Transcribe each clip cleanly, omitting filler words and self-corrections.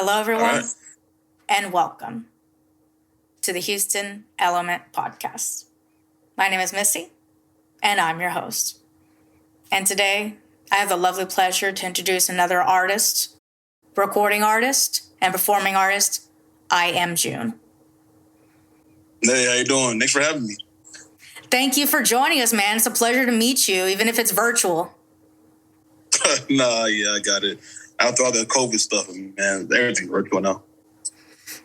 Hello, everyone, All right. and welcome to the Houston Element Podcast. My name is Missy, and I'm your host. And today, I have the lovely pleasure to introduce another artist, recording artist, and performing artist, IIAMJUNE. Hey, how you doing? Thanks for having me. Thank you for joining us, man. It's a pleasure to meet you, even if it's virtual. Nah, yeah, I got it. After all the COVID stuff, man, everything's virtual now.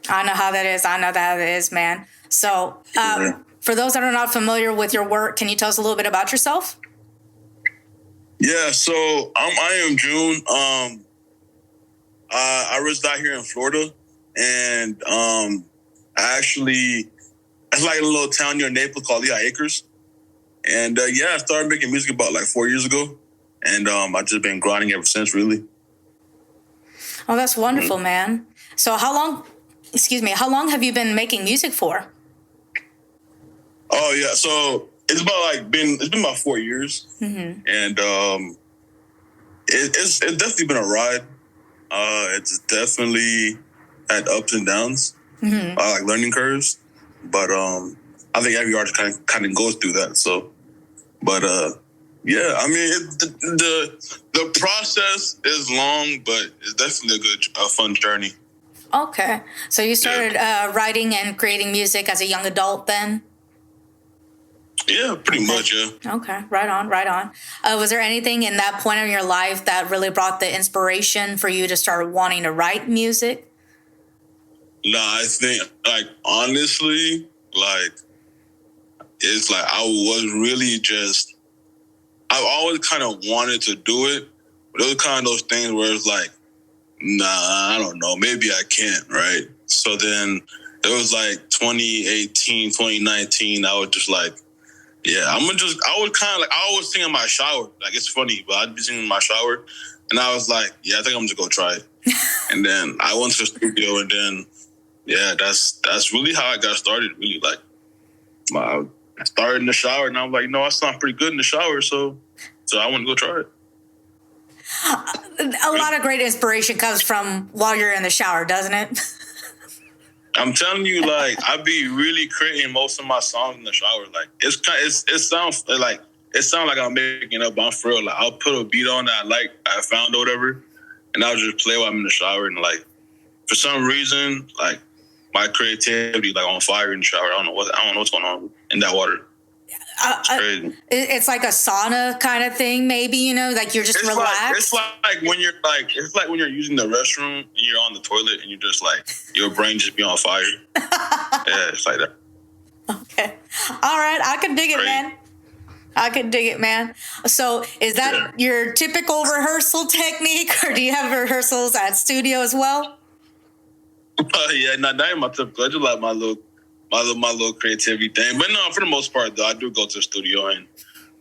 I know how that is, man. So, for those that are not familiar with your work, can you tell us a little bit about yourself? Yeah, so I IIAMJUNE. I reside here in Florida, and it's like a little town near Naples called Lehigh Acres. And I started making music about like 4 years ago, and I've just been grinding ever since, really. Oh, that's wonderful, man. So how long have you been making music for? Oh yeah, so it's been about 4 years, and it's definitely been a ride. It's definitely had ups and downs, like learning curves, but I think every artist kind of goes through that. So, but yeah, I mean the process is long, but it's definitely a fun journey. Okay, so you started writing and creating music as a young adult then? Yeah, pretty much, yeah. Okay, right on. Was there anything in that point in your life that really brought the inspiration for you to start wanting to write music? Nah, I think, honestly, it's like I was really just, I've always kind of wanted to do it, but it was kind of those things where it's like, nah, I don't know, maybe I can't, right? So then it was like 2018, 2019, I was just like, yeah, I always sing in my shower. Like, it's funny, but I'd be singing in my shower, and I was like, yeah, I think I'm just gonna try it. And then I went to the studio, and then, yeah, that's really how I got started, really. Like, I started in the shower, and I'm like, no, I sound pretty good in the shower, so I want to go try it. A lot of great inspiration comes from while you're in the shower, doesn't it? I'm telling you, like, I be really creating most of my songs in the shower. Like, it sounds like I'm making it up, but I'm for real. Like, I'll put a beat on that I found or whatever, and I'll just play while I'm in the shower. And like, for some reason, like, my creativity like on fire in the shower. I don't know what's going on in that water. It's crazy. It's like a sauna kind of thing, maybe, like you're just relaxed. It's like when you're using the restroom and you're on the toilet and you're just like, your brain just be on fire. Yeah, it's like that. Okay. All right. I can dig it, man. So is that your typical rehearsal technique, or do you have rehearsals at studio as well? Yeah, that ain't my typical. I just like my little creativity thing. But no, for the most part, though, I do go to the studio, and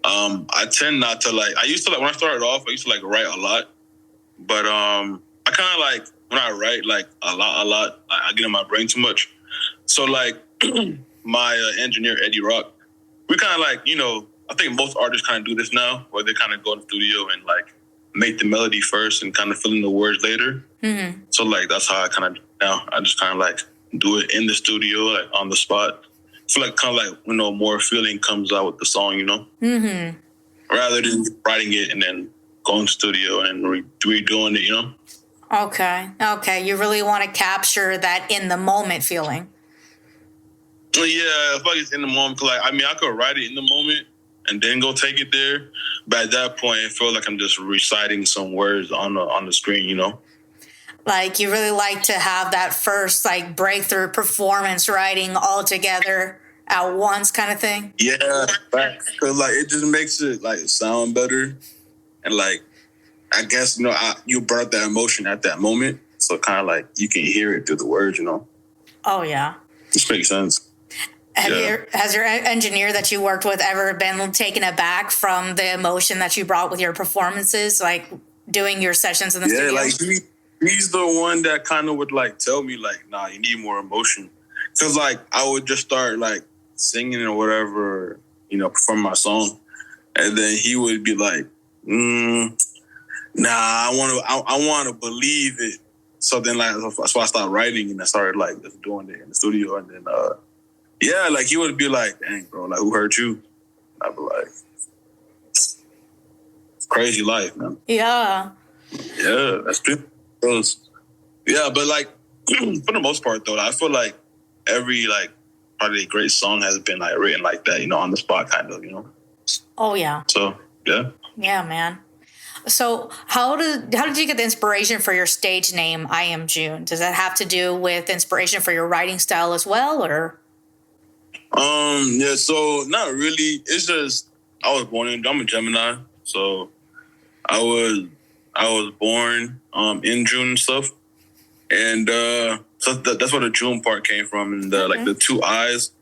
I tend not to I used to when I started off, I used to write a lot. But I kind of when I write a lot, I get in my brain too much. So my engineer, Eddie Rock, we kind of I think most artists kind of do this now, where they kind of go to the studio and make the melody first and kind of fill in the words later. Mm-hmm. So that's how I kind of now. I just kind of do it in the studio, on the spot. I feel kind of more feeling comes out with the song, mm-hmm. rather than writing it and then going to the studio and redoing it, Okay. You really want to capture that in the moment feeling. Yeah, I feel like it's in the moment. I could write it in the moment and then go take it there. But at that point, I feel like I'm just reciting some words on the screen, Like, you really like to have that first, breakthrough performance writing all together at once kind of thing? Yeah, because, it just makes it, sound better. And, I guess, you brought that emotion at that moment. So, kind of, you can hear it through the words, Oh, yeah. This makes sense. Has your engineer that you worked with ever been taken aback from the emotion that you brought with your performances, doing your sessions in the studio? Yeah, he's the one that kind of would tell me nah, you need more emotion. Cause I would just start singing or whatever, perform my song. And then he would be like, nah, I want to believe it. so then like that's why I started writing and I started like just doing it in the studio. And then like he would be like, "Dang, bro, like who hurt you?" I'd be like, "Crazy life, man." Yeah. Yeah, that's pretty close. Yeah, but like for the most part though, I feel like every like probably great song has been like written like that, on the spot kind of, Oh yeah. So yeah. Yeah, man. So how did you get the inspiration for your stage name, I Am June? Does that have to do with inspiration for your writing style as well, or? Yeah, so not really. It's just I'm a Gemini, so I was born in June and stuff. And so that's where the June part came from, and like the two eyes.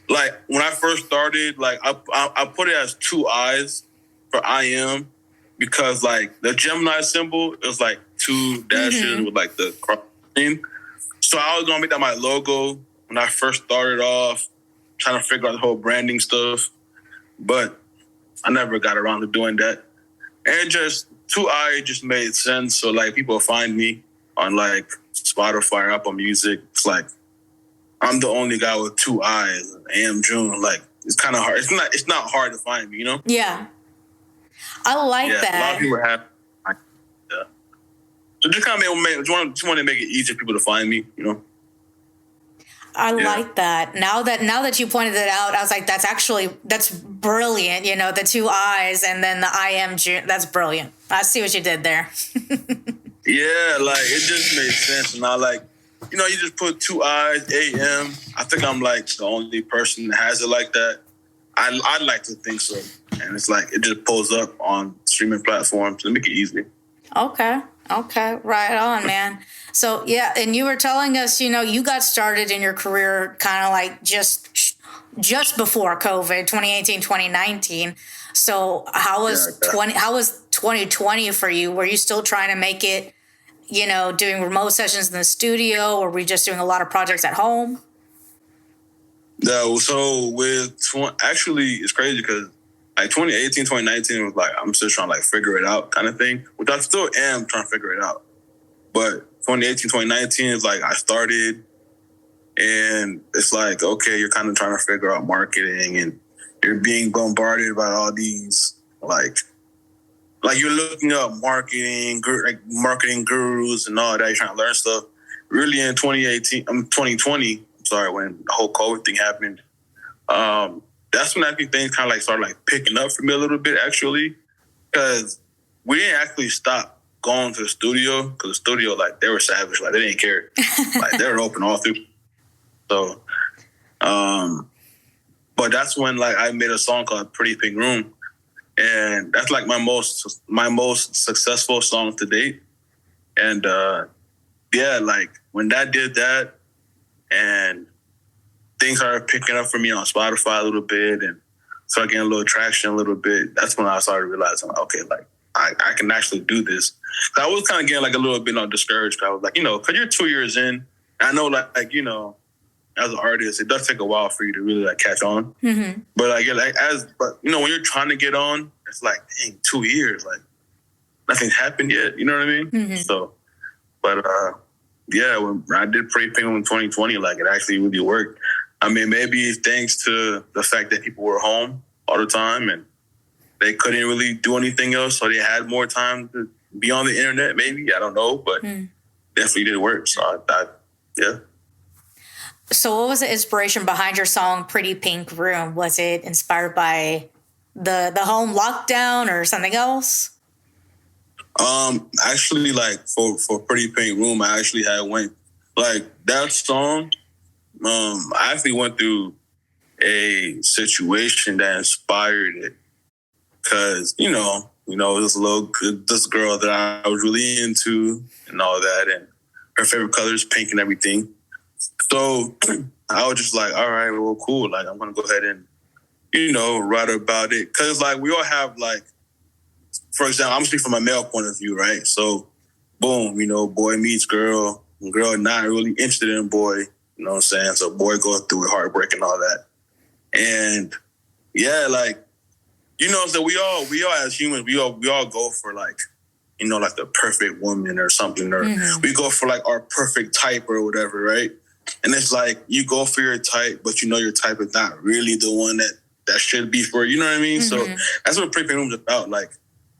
Like when I first started, like I put it as two eyes for I am, because like the Gemini symbol is like two dashes with like the cross. So I was gonna make that my logo when I first started off, trying to figure out the whole branding stuff, but I never got around to doing that. And just two eyes just made sense. So like people find me on like Spotify, Apple Music. It's like I'm the only guy with two eyes. I am June. Like it's kind of hard. It's not hard to find me, Yeah, I like that. A lot of people have. Yeah. So just kind of just want to make it easier for people to find me, I like that. Now that you pointed it out, I was like, that's brilliant. The two eyes and then the I Am June. That's brilliant. I see what you did there. Yeah, like it just made sense. And I like, you just put two eyes, AM. I think I'm like the only person that has it like that. I'd like to think so. And it's like, it just pulls up on streaming platforms and make it easy. Okay. Right on, man. So, yeah, and you were telling us, you got started in your career kind of like just before COVID, 2018, 2019. So how was 2020 for you? Were you still trying to make it, doing remote sessions in the studio, or were we just doing a lot of projects at home? No, so actually, it's crazy because like 2018, 2019 was like, I'm still trying to like figure it out kind of thing, which I still am trying to figure it out. But 2018, 2019 is like I started, and it's like, okay, you're kind of trying to figure out marketing, and you're being bombarded by all these like you're looking up marketing gurus and all that. You're trying to learn stuff. Really in 2020, when the whole COVID thing happened, that's when I think things kind of like started like picking up for me a little bit, actually, because we didn't actually stop going to the studio, because the studio, like, they were savage. Like, they didn't care. Like, they were open all through. So, but that's when, like, I made a song called Pretty Pink Room. And that's, like, my most successful song to date. And, yeah, like, when that did that, and things started picking up for me on Spotify a little bit, and started getting a little traction a little bit, that's when I started realizing, okay, like, I can actually do this. I was kind of getting like a little bit discouraged. I was like, because you're 2 years in, I know like, as an artist, it does take a while for you to really like catch on. Mm-hmm. But when you're trying to get on, it's like, dang, 2 years, like nothing's happened yet. You know what I mean? Mm-hmm. So, but yeah, when I did Pretty Pink in 2020, like it actually really worked. I mean, maybe it's thanks to the fact that people were home all the time and they couldn't really do anything else, so they had more time to be on the internet, maybe. I don't know, but definitely did work. So, yeah. So what was the inspiration behind your song Pretty Pink Room? Was it inspired by the home lockdown or something else? Actually, like, for Pretty Pink Room, I actually had that song, I actually went through a situation that inspired it. Because, this girl that I was really into and all that, and her favorite color is pink and everything. So I was just like, all right, well, cool. Like, I'm going to go ahead and, write about it. Because, like, we all have, like, for example, I'm speaking from a male point of view, right? So, boom, boy meets girl, and girl not really interested in boy, you know what I'm saying? So boy goes through heartbreak and all that. And, yeah, like, so we all as humans, we all go for like, like the perfect woman or something, or we go for like our perfect type or whatever, right? And it's like you go for your type, but your type is not really the one that should be for you. You know what I mean? So that's what Pretty Room's about. Like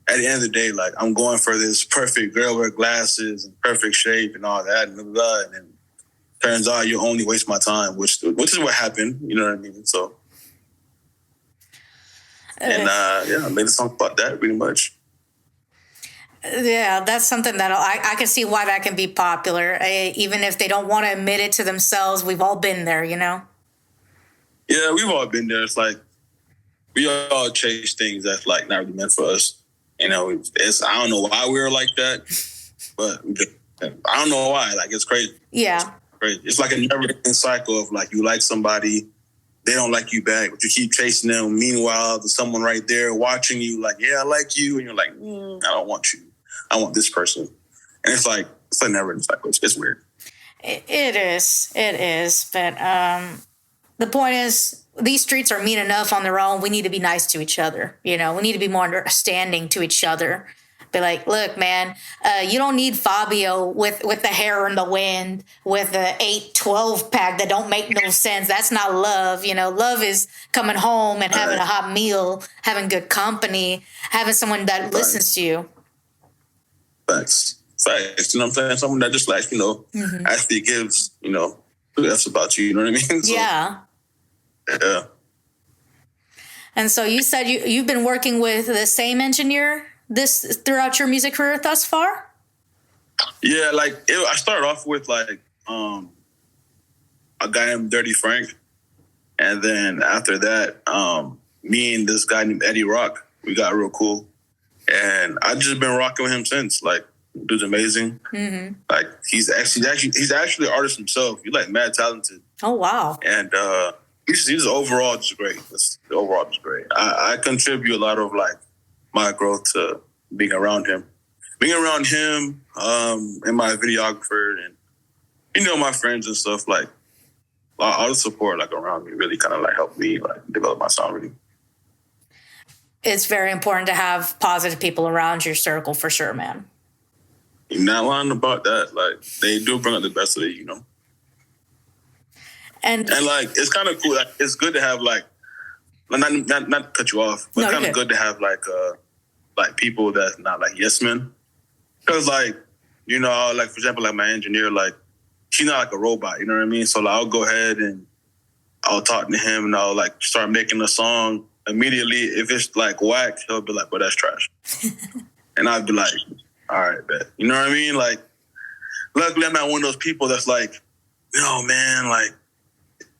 at the end of the day, like I'm going for this perfect girl with glasses and perfect shape and all that, and blah, blah, and then turns out you only waste my time, which is what happened. You know what I mean? So. And I made a song about that pretty much. Yeah, that's something that I can see why that can be popular. Even if they don't want to admit it to themselves, we've all been there, Yeah, we've all been there. It's like we all chase things that's like not really meant for us. I don't know why we were like that, but I don't know why. Like it's crazy. Yeah, it's crazy. It's like a never-ending cycle of like you like somebody. They don't like you back, but you keep chasing them. Meanwhile, there's someone right there watching you like, yeah, I like you. And you're like, I don't want you. I want this person. And it's like a never-ending cycle. It's weird. It is. But the point is, these streets are mean enough on their own. We need to be nice to each other. We need to be more understanding to each other. Be like, look, man, you don't need Fabio with the hair in the wind, with the 8-12 pack that don't make no sense. That's not love. Love is coming home and having a hot meal, having good company, having someone that listens to you. Facts. You know what I'm saying? Someone that just like, actually gives, that's about you. You know what I mean? So, yeah. Yeah. And so you said you've been working with the same engineer throughout your music career thus far? Yeah, I started off with a guy named Dirty Frank, and then after that, me and this guy named Eddie Rock, we got real cool, and I just been rocking with him since. Like, dude's amazing. Like he's actually an artist himself. He's like mad talented. Oh wow! And he's overall just great. Overall just great. I contribute a lot of like my growth to being around him. And my videographer and, my friends and stuff, like, all the support, like, around me really kind of, like, helped me, like, develop my sound, really. It's very important to have positive people around your circle, for sure, man. You're not lying about that. Like, they do bring out the best of it, And like, it's kind of cool. Like, it's good to have, like, not to cut you off, but it's kind of good to have, like people that's not like yes men. Because like, like for example, like my engineer, like she's not like a robot, you know what I mean? So like, I'll go ahead and I'll talk to him and I'll like start making a song immediately. If it's like whack, he'll be like, well, that's trash. And I'd be like, all right, bet. You know what I mean? Like, luckily I'm not one of those people that's like, no, man, like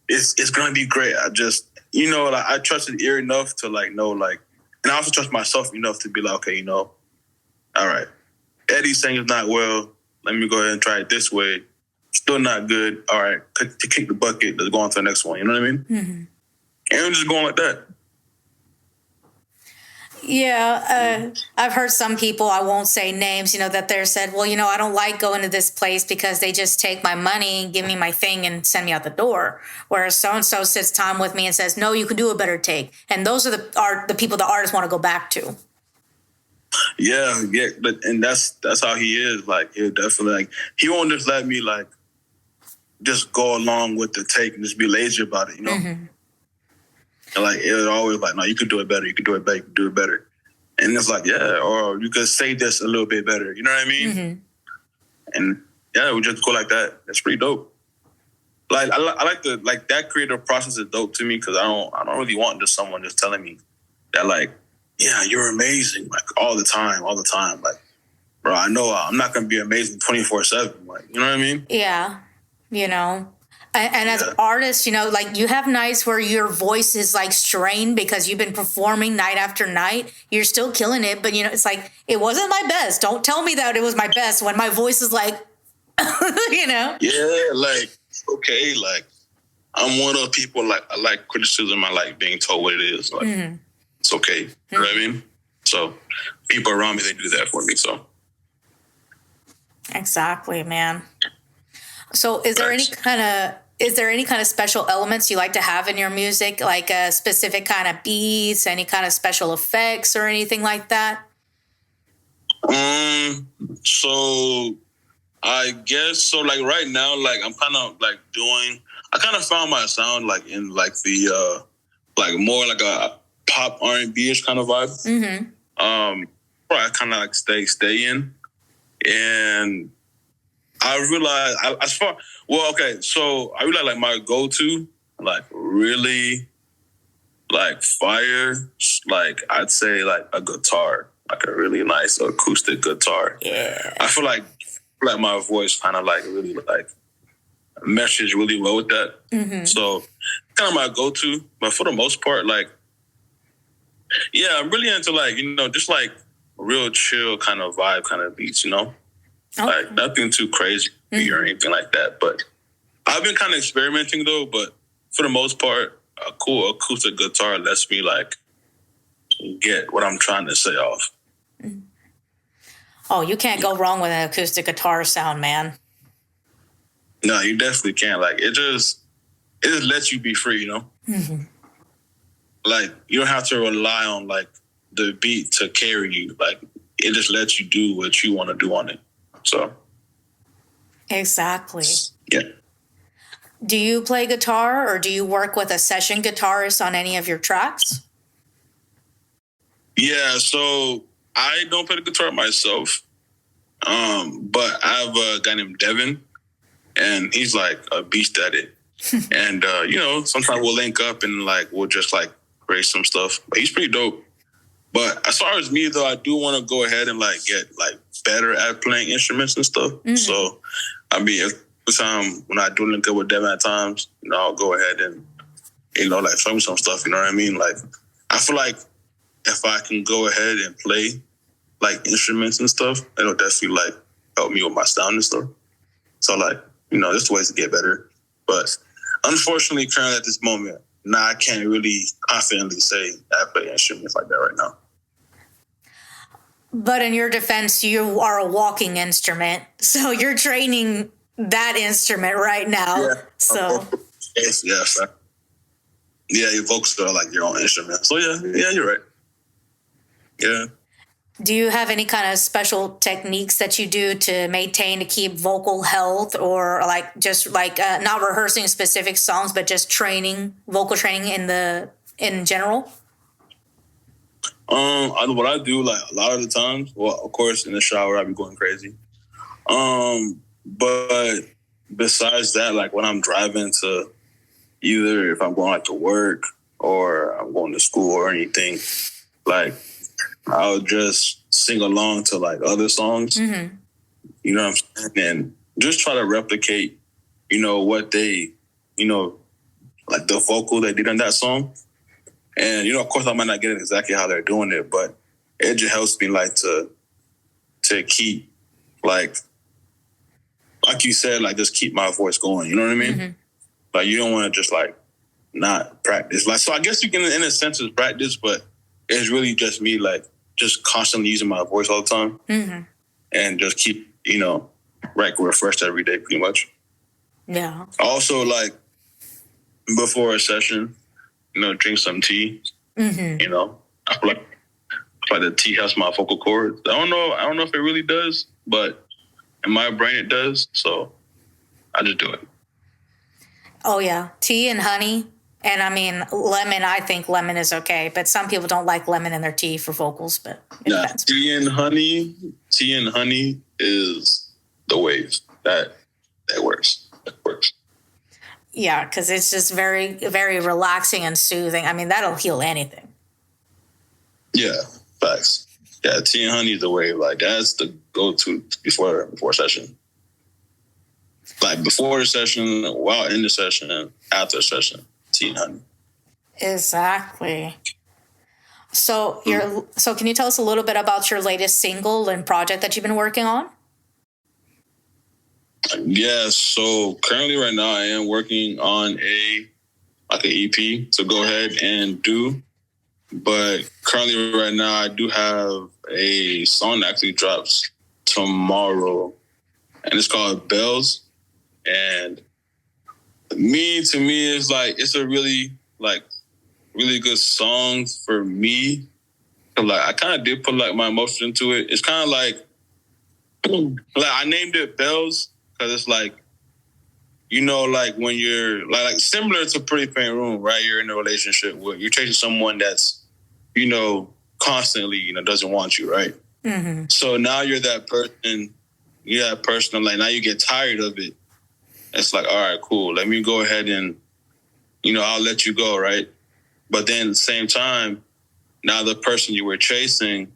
it's gonna be great. I just, like I trust his ear enough to like know like, and I also trust myself enough to be like, okay, all right, Eddie's saying it's not well. Let me go ahead and try it this way. Still not good. All right, to kick the bucket. Let's go on to the next one. You know what I mean? And I'm just going like that. Yeah, I've heard some people, I won't say names, that they're said, well, I don't like going to this place because they just take my money, give me my thing, and send me out the door. Whereas so-and-so sits time with me and says, no, you can do a better take. And those are the people the artists want to go back to. Yeah, and that's how he is. Like, he'll definitely, like, he won't just let me, like, just go along with the take and just be lazy about it, And like, it was always like, no, you could do it better. You could do it better. You could do it better. And it's like, yeah, or you could say this a little bit better. You know what I mean? And yeah, we just go like that. That's pretty dope. Like, I like that creative process is dope to me because I don't really want just someone just telling me that like, yeah, you're amazing. Like all the time. Like, bro, I know I'm not going to be amazing 24/7. Like, you know what I mean? Yeah. And as an artist, like you have nights where your voice is like strained because you've been performing night after night. You're still killing it, but it's like, it wasn't my best. Don't tell me that it was my best when my voice is like, Yeah, like, okay, like I'm one of the people, like, I like criticism. I like being told what it is. Like, it's okay. You know what I mean? So people around me, they do that for me, so. Exactly, man. So is there any kind of special elements you like to have in your music, like a specific kind of beats, any kind of special effects or anything like that? So I guess so. Like right now, like I'm kind of like doing. I kind of found my sound like in like the like more like a pop R&B-ish kind of vibe. Where I kind of like stay in, and I realized so I realized like my go-to like really like fire, like I'd say like a guitar, like a really nice acoustic guitar. Yeah. I feel like my voice kind of like really like meshes really well with that. So kind of my go-to, but for the most part, like, yeah, I'm really into like, just like real chill kind of vibe kind of beats, Okay. Like nothing too crazy or anything like that. But I've been kind of experimenting though, but for the most part, a cool acoustic guitar lets me like get what I'm trying to say off. Oh, you can't go wrong with an acoustic guitar sound, man. No, you definitely can't. Like it just lets you be free, Like you don't have to rely on like the beat to carry you. Like it just lets you do what you want to do on it. So exactly. Yeah. Do you play guitar or do you work with a session guitarist on any of your tracks? Yeah, so I don't play the guitar myself, but I have a guy named Devin, and he's like a beast at it. And sometimes we'll link up and like we'll just like create some stuff. But he's pretty dope. But as far as me though, I do want to go ahead and like get like better at playing instruments and stuff. So I mean, every time when I do link up with Devin at times, I'll go ahead and like show me some stuff. You know what I mean? Like I feel like if I can go ahead and play like instruments and stuff, it'll definitely like help me with my sound and stuff. So like, there's ways to get better. But unfortunately, currently at this moment, I can't really confidently say I play instruments like that right now. But in your defense, you are a walking instrument. So you're training that instrument right now. Yeah. So Yes. Yeah, your vocals are like your own instrument. So yeah, you're right. Yeah. Do you have any kind of special techniques that you do to maintain, to keep vocal health, or like just like not rehearsing specific songs, but just vocal training in general? What I do like a lot of the times, well, of course, in the shower, I be going crazy. But besides that, like when I'm driving to either if I'm going like to work or I'm going to school or anything, like I'll just sing along to like other songs, you know what I'm saying? And just try to replicate, what they, like the vocal they did on that song. And, of course I might not get it exactly how they're doing it, but it just helps me like to keep like you said, like just keep my voice going. You know what I mean? Like you don't want to just like not practice. Like, so I guess you can in a sense is practice, but it's really just me like just constantly using my voice all the time and just keep, like refreshed every day pretty much. Yeah. Also like before a session, drink some tea. I feel like the tea helps my vocal cords. I don't know if it really does, but in my brain it does. So I just do it. Oh yeah. Tea and honey. And I mean, lemon, I think lemon is okay, but some people don't like lemon in their tea for vocals, but it depends. Tea and honey is the wave. That works. That works. Yeah, because it's just very, very relaxing and soothing. I mean, that'll heal anything. Yeah, facts. Yeah, tea and honey is the wave. Like that's the go-to before session. Like before the session, while in the session, and after the session. Tea and honey. Exactly. So so can you tell us a little bit about your latest single and project that you've been working on? Yeah, so currently right now I am working on an EP to go ahead and do. But currently right now I do have a song that actually drops tomorrow. And it's called Bells. And to me, it's like it's a really good song for me Like I kind of did put like my emotions into it. It's kind of like I named it Bells because it's like, you know, like when you're like similar to Pretty Paint Room, right? You're in a relationship where you're chasing someone that's, you know, constantly, you know, doesn't want you, right? Mm-hmm. So now you're that person, like now you get tired of it. It's like, all right, cool. Let me go ahead and, you know, I'll let you go, right? But then at the same time, now the person you were chasing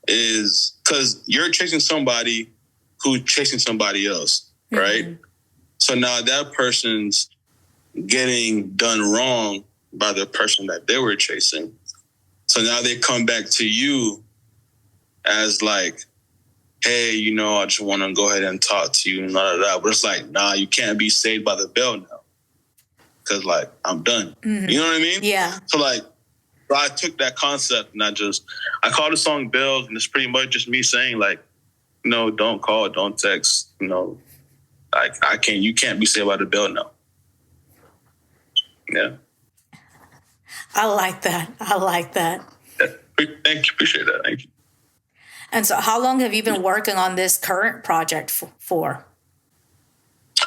is, because you're chasing somebody who's chasing somebody else, right? Mm-hmm. So now that person's getting done wrong by the person that they were chasing. So now they come back to you as like, hey, you know, I just want to go ahead and talk to you and all of that. But it's like, nah, you can't be saved by the bell now. Because, like, I'm done. Mm-hmm. You know what I mean? Yeah. So, like, I took that concept and I called the song Bells, and it's pretty much just me saying, like, you know, don't call, don't text, you know, like, you can't be saved by the bell now. Yeah. I like that. Yeah. Thank you. Appreciate that. Thank you. And so how long have you been working on this current project for?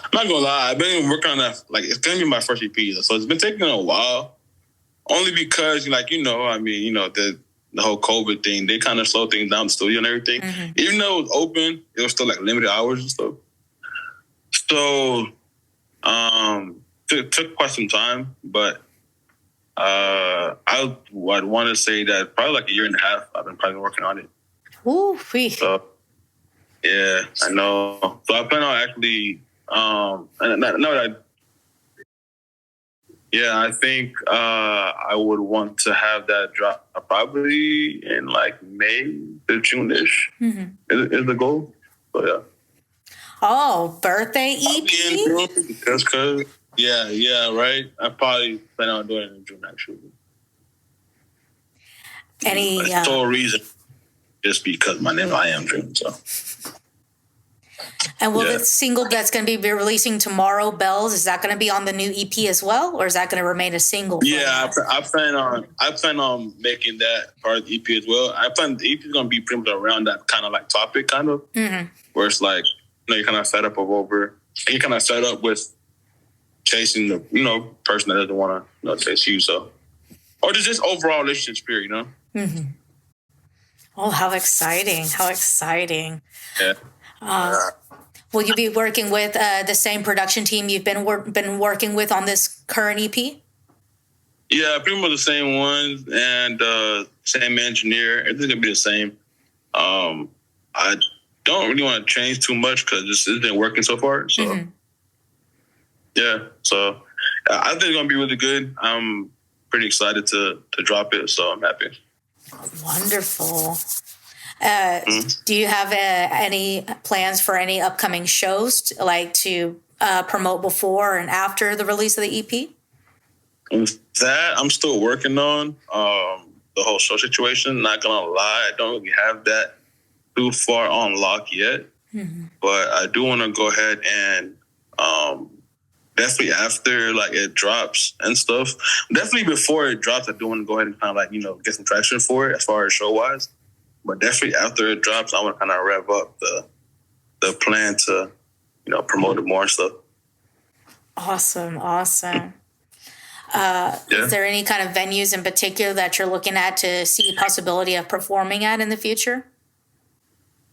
I'm not gonna lie, I've been working on that, like, it's gonna be my first EP, so it's been taking a while, only because, like, you know, I mean, you know, the whole COVID thing, they kind of slowed things down, the studio and everything. Mm-hmm. Even though it was open, it was still, like, limited hours and stuff. So, it took quite some time, but I'd want to say that probably, like, a year and a half, I've been probably working on it. Ooh, so, yeah, I know. So I plan on actually... I think I would want to have that drop probably in like May to June-ish. Mm-hmm. is the goal. So yeah. Oh, birthday EP? Just cause. Yeah, right. I probably plan on doing it in June actually. Any sole reason, just because my name is IIAMJUNE, so. And will the single that's going to be releasing tomorrow, Bells, is that going to be on the new EP as well, or is that going to remain a single? Yeah, I plan on making that part of the EP as well. I plan the EP is going to be pretty much around that kind of like topic, kind of, where it's like, you know, you're kind of set up with chasing the, you know, person that doesn't want to, you know, chase you, so, or just overall relationship spirit, you know. Mm-hmm. Oh, how exciting! Yeah. Will you be working with the same production team you've been working with on this current EP? Yeah, pretty much the same ones and same engineer. Everything's gonna be the same. I don't really want to change too much because it's been working so far. So yeah, so I think it's gonna be really good. I'm pretty excited to drop it, so I'm happy. Wonderful. Do you have any plans for any upcoming shows to promote before and after the release of the EP? That I'm still working on the whole show situation. Not gonna lie, I don't really have that too far on lock yet. Mm-hmm. But I do want to go ahead and definitely after like it drops and stuff. Definitely before it drops, I do want to go ahead and kind of like, you know, get some traction for it as far as show wise. But definitely after it drops, I want to kind of rev up the plan to, you know, promote it more and stuff. Awesome. Is there any kind of venues in particular that you're looking at to see a possibility of performing at in the future?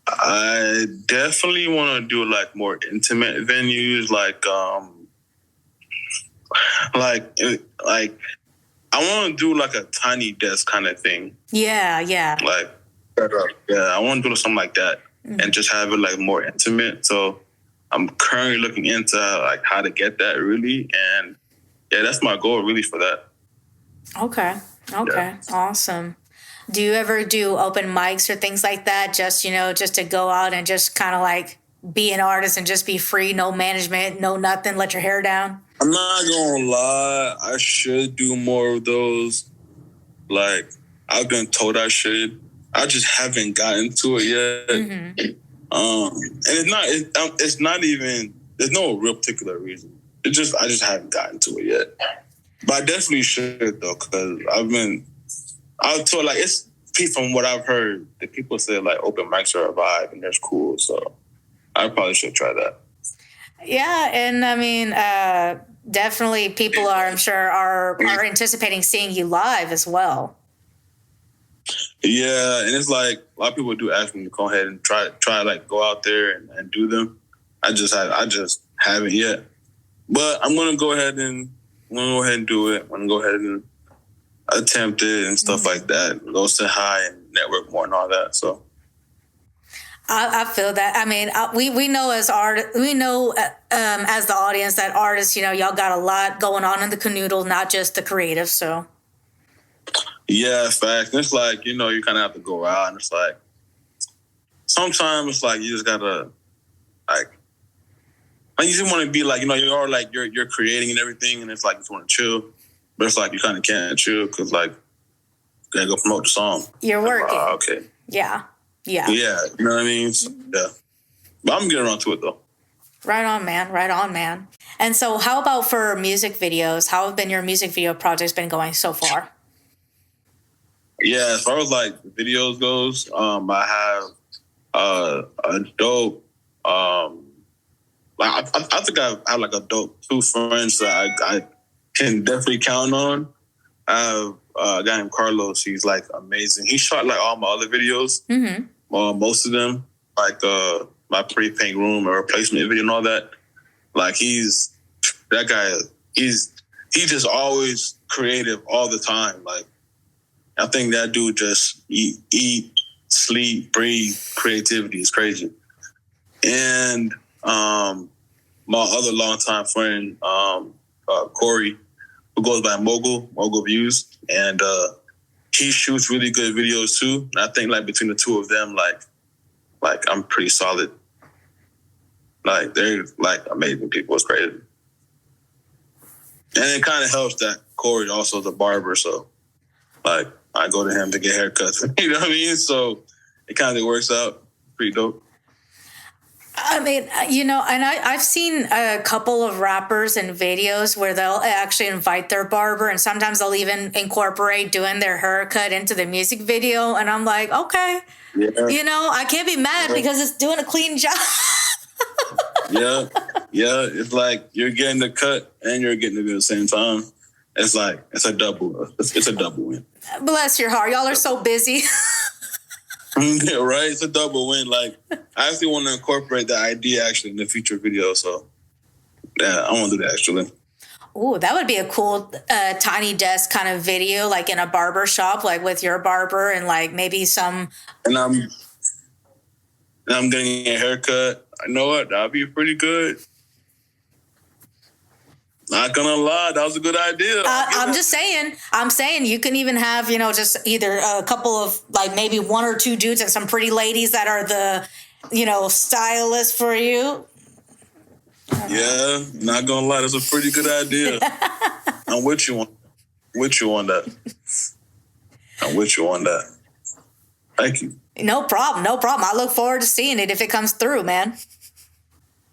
I definitely want to do like more intimate venues, like I want to do like a tiny desk kind of thing. Yeah. Like, I want to do something like that and just have it like more intimate. So I'm currently looking into like how to get that really, and yeah, that's my goal really for that. Okay, awesome. Do you ever do open mics or things like that? Just to go out and just kind of like be an artist and just be free, no management, no nothing, let your hair down? I'm not gonna lie, I should do more of those. Like, I've been told I should. I just haven't gotten to it yet. Mm-hmm. And it's not even, there's no real particular reason. I just haven't gotten to it yet. But I definitely should though, because I was told like from what I've heard, the people say like open mics are a vibe and that's cool. So I probably should try that. Yeah, and I mean, definitely people I'm sure are anticipating seeing you live as well. Yeah, and it's like a lot of people do ask me to go ahead and try like go out there and do them. I just haven't yet. But I'm gonna go ahead and do it. I'm gonna go ahead and attempt it and stuff like that. Go say hi and network more and all that. So I feel that. I mean, we know as as the audience that artists, you know, y'all got a lot going on in the canoodle, not just the creative. So yeah, fact. It's like, you know, you kind of have to go out, and it's like sometimes it's like you just gotta like you just want to be like, you know, you're creating and everything, and it's like you just want to chill, but it's like you kind of can't chill because like you gotta go promote the song. You're working. Okay. Yeah. You know what I mean? So, yeah, but I'm getting around to it though. Right on, man. And so, how about for music videos? How have been your music video projects been going so far? Yeah, as far as like videos goes, I have a dope. I think I have like a dope 2 friends that I can definitely count on. I have a guy named Carlos. He's like amazing. He shot like all my other videos, most of them, like my pre-paint room or replacement video and all that. Like he's just always creative all the time. Like I think that dude just eat, sleep, breathe creativity. Is crazy. And my other longtime friend, Corey, who goes by Mogul Views, and he shoots really good videos too. And I think like between the two of them, like I'm pretty solid. Like they're like amazing people. It's crazy. And it kind of helps that Corey also is a barber, so like I go to him to get haircuts. You know what I mean? So it kind of works out. Pretty dope. I mean, you know, and I've seen a couple of rappers in videos where they'll actually invite their barber, and sometimes they'll even incorporate doing their haircut into the music video. And I'm like, okay, you know, I can't be mad because it's doing a clean job. Yeah. It's like you're getting the cut and you're getting it at the same time. It's like it's a double win. Bless your heart, y'all are so busy. Yeah, right. It's a double win. Like I actually want to incorporate the idea actually in the future video. So yeah, I want to do that actually. Ooh, that would be a cool tiny desk kind of video, like in a barber shop, like with your barber and like maybe some. And I'm getting a haircut. I know what, that'd be pretty good. Not gonna lie, that was a good idea. I'm saying you can even have, you know, just either a couple of like maybe 1 or 2 dudes and some pretty ladies that are the, you know, stylists for you. Yeah, not gonna lie, that's a pretty good idea. I'm with you on that. I'm with you on that. Thank you. No problem. I look forward to seeing it if it comes through, man.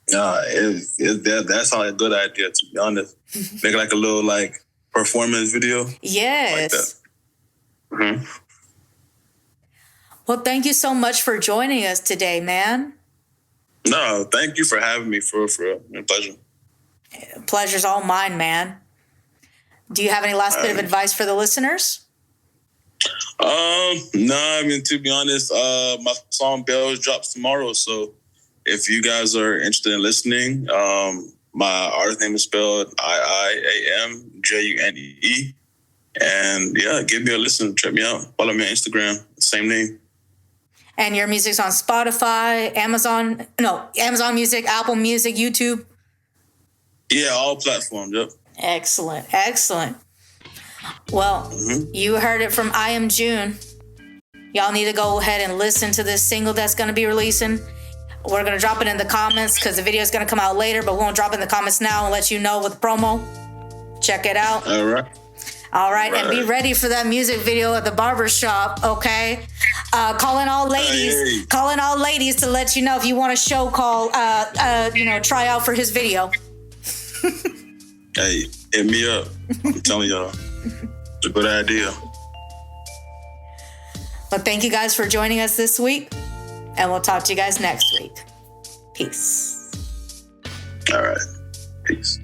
That's not a good idea, to be honest. Make like a little like performance video. Yes. Like that. Mm-hmm. Well, thank you so much for joining us today, man. No, thank you for having me. For real. My pleasure. Pleasure's all mine, man. Do you have any last bit of advice for the listeners? No, I mean, to be honest, my song Bells drops tomorrow. So if you guys are interested in listening, my artist name is spelled IIAMJUNE. And yeah, give me a listen. Check me out. Follow me on Instagram. Same name. And your music's on Spotify, Amazon Music, Apple Music, YouTube? Yeah, all platforms, yep. Excellent. Well, You heard it from IIAMJUNE. Y'all need to go ahead and listen to this single that's going to be releasing. We're going to drop it in the comments because the video is going to come out later, but we won't drop it in the comments now and let you know with the promo. Check it out. All right, and be ready for that music video at the barber shop, okay? Calling all ladies to let you know if you want a show call, try out for his video. Hey, hit me up. I'm telling y'all, it's a good idea. Well, thank you guys for joining us this week, and we'll talk to you guys next week. Peace. All right. Peace.